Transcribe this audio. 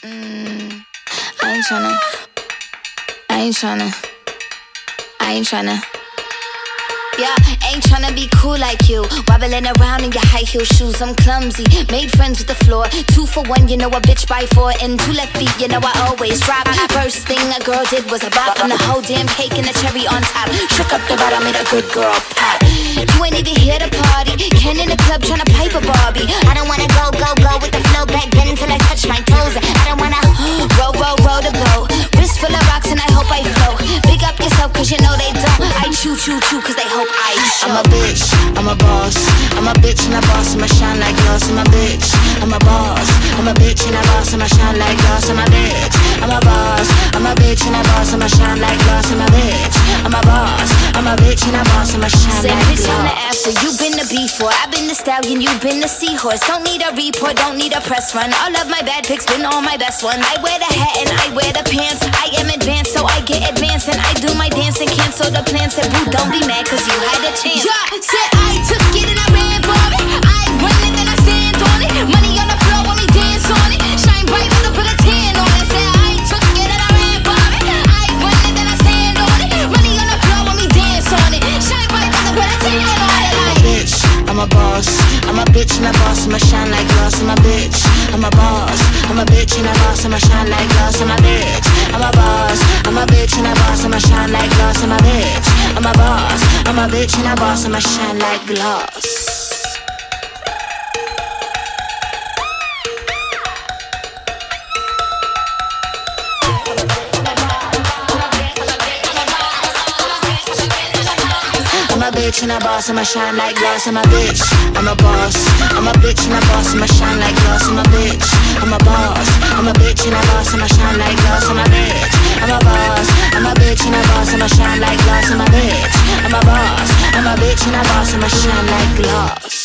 I ain't tryna. Yeah, ain't tryna be cool like you. Wobbling around in your high heel shoes, I'm clumsy. Made friends with the floor. 2 for 1, you know a bitch by 4. And 2 left feet, you know I always drop. First thing a girl did was a bop. And the whole damn cake and the cherry on top. Shook up the bottom, made a good girl pop. You ain't even here to party. Ken in the club tryna pipe a Barbie. I don't wanna go with the flow back then until I touch my toes. I don't wanna roll the boat. Wrist full of rocks and I hope I float. Big up yourself cause you know they don't. I chew cause they hope I show. I'm a bitch, I'm a boss. I'm a bitch and a boss, I'ma shine like glass. I'm a bitch, I'm a boss. I'm a bitch and a boss, I'ma shine like glass. I'm a bitch, I'm a boss. I'm a bitch and a boss, I'ma shine like glass. I'm a bitch, I'm a boss. I'm a bitch and a boss, I'ma shine like glass. Bitch on the after, you been the before. I've been the stallion, you been the seahorse. Don't need a report, don't need a press run. All of my bad pics been all my best ones. I wear the hat and I wear the pants. I am advanced, so I get advanced. And I do my dance and cancel the plans. Said boo, don't be mad cause you had a chance. Yeah, said I took it and I ran for it. I run it and I stand on it. Money on the floor when we dance on it. Shine bright when I put a tan on it. Said I took it and I ran for it. I run it and I stand on it. Money on the floor when we dance on it. Shine bright when I put a tan on it. I'm a bitch, I'm a boss. I'm a bitch and a boss, I'ma shine like glass. I'm a bitch, I'm a boss. I'm a bitch and a boss, I'ma shine like glass. I'm a bitch, I'm a boss. I'm a bitch and a boss, I'ma shine like glass. I'm a bitch, I'm a boss. I'm a bitch and a boss, I'ma shine like glass. I'm a bitch and a boss, I'ma shine like glass. I'm a bitch, I'm a boss. I'm a bitch and a boss, I'ma shine like glass. I'm a bitch, I'm a boss. I'm a bitch and a boss, I'ma shine like glass. I'm a bitch, I'm a boss. I'm a bitch and a boss, I'ma shine like glass. I'm a bitch, I'm a boss. I'm a bitch and a boss, I'ma shine like glass.